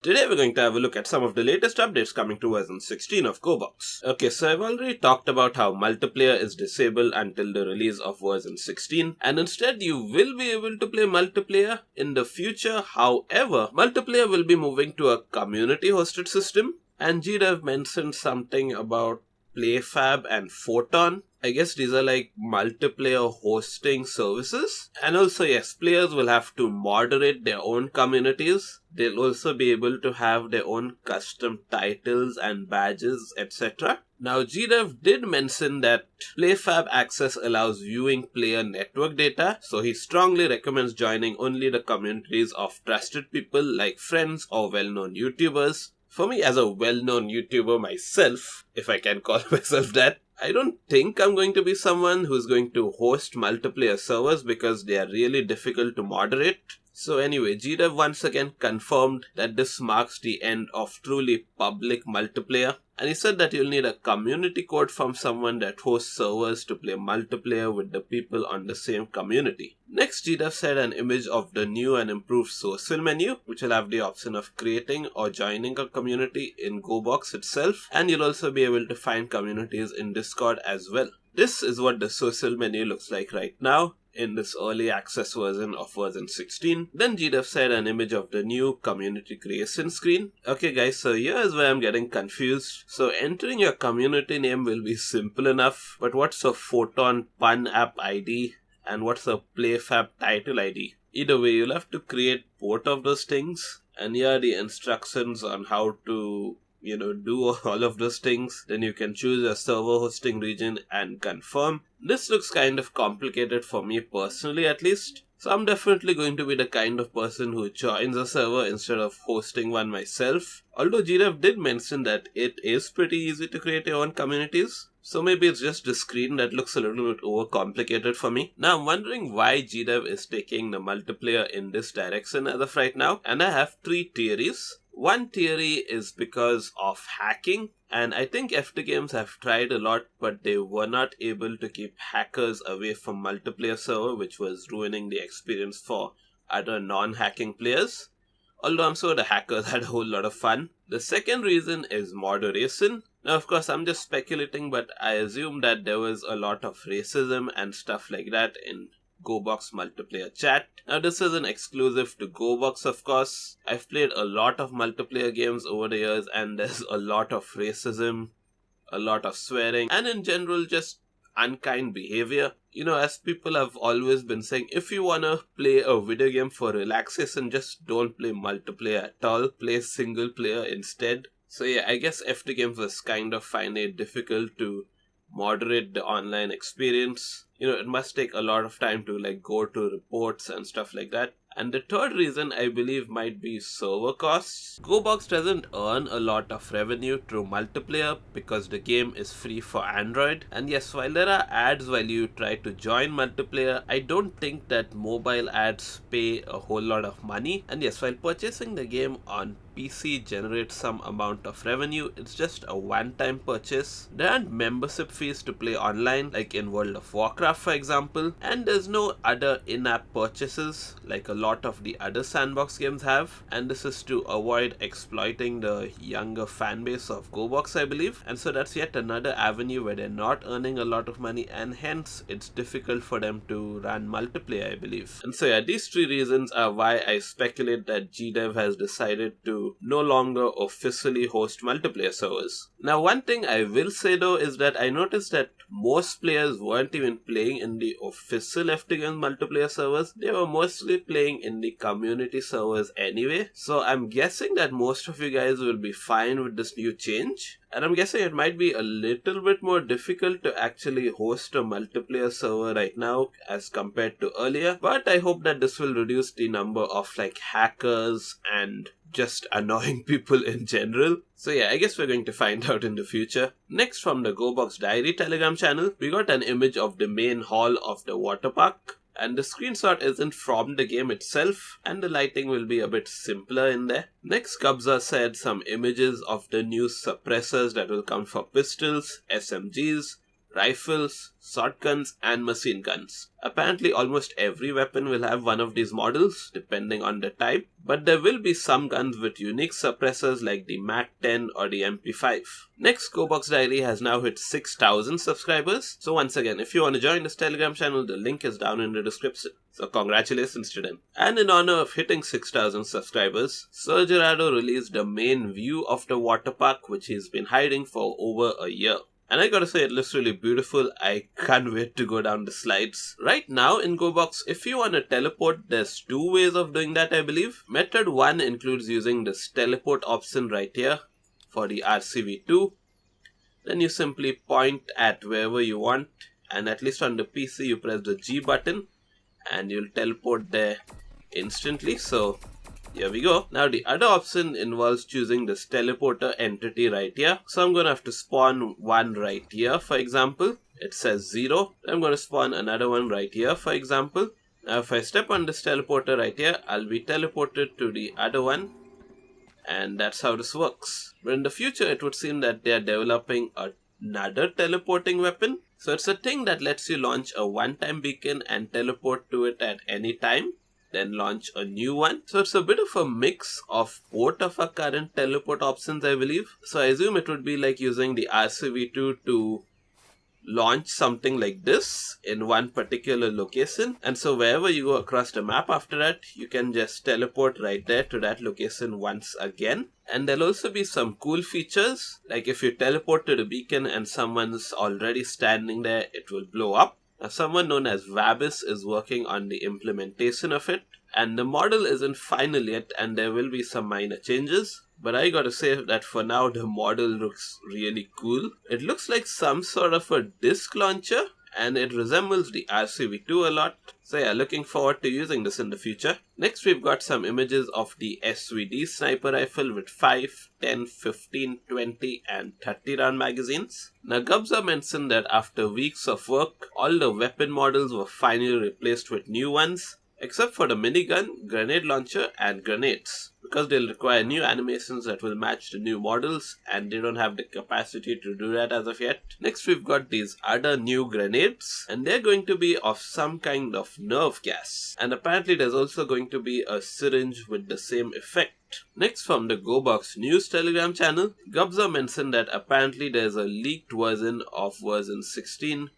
Today we're going to have a look at some of the latest updates coming to version 16 of Gorebox. Okay, so I've already talked about how multiplayer is disabled until the release of version 16, and instead you will be able to play multiplayer in the future. However, multiplayer will be moving to a community hosted system, and GDev mentioned something about PlayFab and Photon. I guess these are like multiplayer hosting services. And also, yes, players will have to moderate their own communities. They'll also be able to have their own custom titles and badges, etc. Now, GDev did mention that PlayFab Access allows viewing player network data, so he strongly recommends joining only the communities of trusted people like friends or well-known YouTubers. For me, as a well-known YouTuber myself, if I can call myself that, I don't think I'm going to be someone who's going to host multiplayer servers because they are really difficult to moderate. So anyway, GDev once again confirmed that this marks the end of truly public multiplayer. And he said that you'll need a community code from someone that hosts servers to play multiplayer with the people on the same community. Next, GDev shared an image of the new and improved social menu, which will have the option of creating or joining a community in Gorebox itself, and you'll also be able to find communities in Discord as well. This is what the social menu looks like right now in this early access version of version 16. Then GDev shared an image of the new community creation screen. Okay guys, so here is where I'm getting confused. So entering your community name will be simple enough, but what's a Photon Pun app ID and what's a PlayFab title ID? Either way, you'll have to create both of those things, and here are the instructions on how to do all of those things. Then you can choose a server hosting region and confirm. This looks kind of complicated for me personally, at least. So I'm definitely going to be the kind of person who joins a server instead of hosting one myself. Although GDev did mention that it is pretty easy to create your own communities. So maybe it's just the screen that looks a little bit overcomplicated for me. Now I'm wondering why GDev is taking the multiplayer in this direction as of right now. And I have three theories. One theory is because of hacking, and I think FT Games have tried a lot, but they were not able to keep hackers away from multiplayer server, which was ruining the experience for other non-hacking players. Although I'm sure the hackers had a whole lot of fun. The second reason is moderation. Now, of course, I'm just speculating, but I assume that there was a lot of racism and stuff like that in Gorebox multiplayer chat. Now this isn't exclusive to Gorebox, of course. I've played a lot of multiplayer games over the years, and there's a lot of racism, a lot of swearing, and in general just unkind behavior. As people have always been saying, if you wanna play a video game for relaxation, just don't play multiplayer at all. Play single player instead. So yeah, I guess FT Games was kind of finding it difficult to moderate the online experience. It must take a lot of time to go to reports and stuff like that. And the third reason I believe might be server costs. Gorebox doesn't earn a lot of revenue through multiplayer because the game is free for Android. And yes, while there are ads while you try to join multiplayer, I don't think that mobile ads pay a whole lot of money. And yes, while purchasing the game on PC generates some amount of revenue, it's just a one-time purchase. There aren't membership fees to play online like in World of Warcraft for example, and there's no other in-app purchases like a lot of the other sandbox games have, and this is to avoid exploiting the younger fan base of Gorebox, I believe. And so that's yet another avenue where they're not earning a lot of money, and hence it's difficult for them to run multiplayer, I believe. And so yeah, these three reasons are why I speculate that GDev has decided to no longer officially host multiplayer servers. Now one thing I will say though is that I noticed that most players weren't even playing in the official FT Games multiplayer servers. They were mostly playing in the community servers anyway. So I'm guessing that most of you guys will be fine with this new change. And I'm guessing it might be a little bit more difficult to actually host a multiplayer server right now as compared to earlier. But I hope that this will reduce the number of hackers and just annoying people in general. So yeah, I guess we're going to find out in the future. Next, from the Gorebox Diary Telegram channel, we got an image of the main hall of the water park. And the screenshot isn't from the game itself, and the lighting will be a bit simpler in there. Next, Kabza shared some images of the new suppressors that will come for pistols, SMGs, rifles, shotguns, and machine guns. Apparently, almost every weapon will have one of these models, depending on the type, but there will be some guns with unique suppressors like the MAC-10 or the MP5. Next, Gorebox Diary has now hit 6,000 subscribers. So once again, if you want to join this Telegram channel, the link is down in the description. So congratulations to them. And in honor of hitting 6,000 subscribers, Sir Gerardo released the main view of the water park, which he's been hiding for over a year. And I gotta say, it looks really beautiful. I can't wait to go down the slides. Right now in GoBox, if you want to teleport, there's two ways of doing that, I believe. Method 1 includes using this teleport option right here for the RCV2. Then you simply point at wherever you want, and at least on the PC you press the G button and you'll teleport there instantly. So here we go. Now the other option involves choosing this teleporter entity right here. So I'm going to have to spawn one right here, for example. It says 0. I'm going to spawn another one right here, for example. Now if I step on this teleporter right here, I'll be teleported to the other one. And that's how this works. But in the future, it would seem that they are developing another teleporting weapon. So it's a thing that lets you launch a one-time beacon and teleport to it at any time, then launch a new one. So it's a bit of a mix of both of our current teleport options, I believe. So I assume it would be like using the RCV2 to launch something like this in one particular location, and so wherever you go across the map after that, you can just teleport right there to that location once again. And there'll also be some cool features, like if you teleport to the beacon and someone's already standing there, it will blow up. Now someone known as Vabis is working on the implementation of it, and the model isn't final yet and there will be some minor changes. But I gotta say that for now the model looks really cool. It looks like some sort of a disc launcher and it resembles the RCV2 a lot. So yeah, looking forward to using this in the future. Next we've got some images of the SVD sniper rifle with 5, 10, 15, 20 and 30 round magazines. Now Gubza mentioned that after weeks of work, all the weapon models were finally replaced with new ones, except for the minigun, grenade launcher and grenades, because they'll require new animations that will match the new models and they don't have the capacity to do that as of yet. Next we've got these other new grenades and they're going to be of some kind of nerve gas, and apparently there's also going to be a syringe with the same effect. Next, from the GoBox News Telegram channel, Gubza mentioned that apparently there's a leaked version of version 16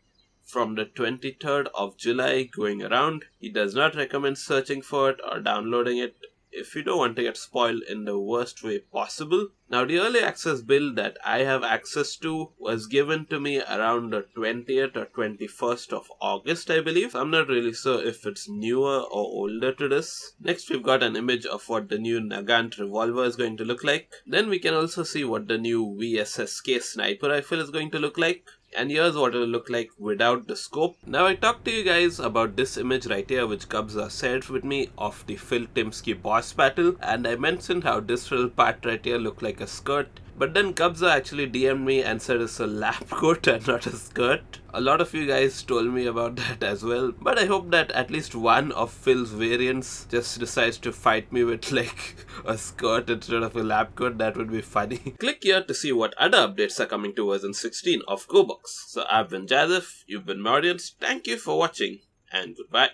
from the 23rd of July going around. He does not recommend searching for it or downloading it if you don't want to get spoiled in the worst way possible. Now the early access build that I have access to was given to me around the 20th or 21st of August, I believe. I'm not really sure if it's newer or older to this. Next we've got an image of what the new Nagant revolver is going to look like. Then we can also see what the new VSSK sniper rifle is going to look like. And here's what it'll look like without the scope. Now I talked to you guys about this image right here which Gubza shared with me of the Phil Timsky boss battle, and I mentioned how this little part right here looked like a skirt. But then Gubza actually DM'd me and said it's a lab coat and not a skirt. A lot of you guys told me about that as well, but I hope that at least one of Phil's variants just decides to fight me with like a skirt instead of a lab coat. That would be funny. Click here to see what other updates are coming to version 16 of GoBox. So I've been Jazef, you've been my audience, thank you for watching and goodbye.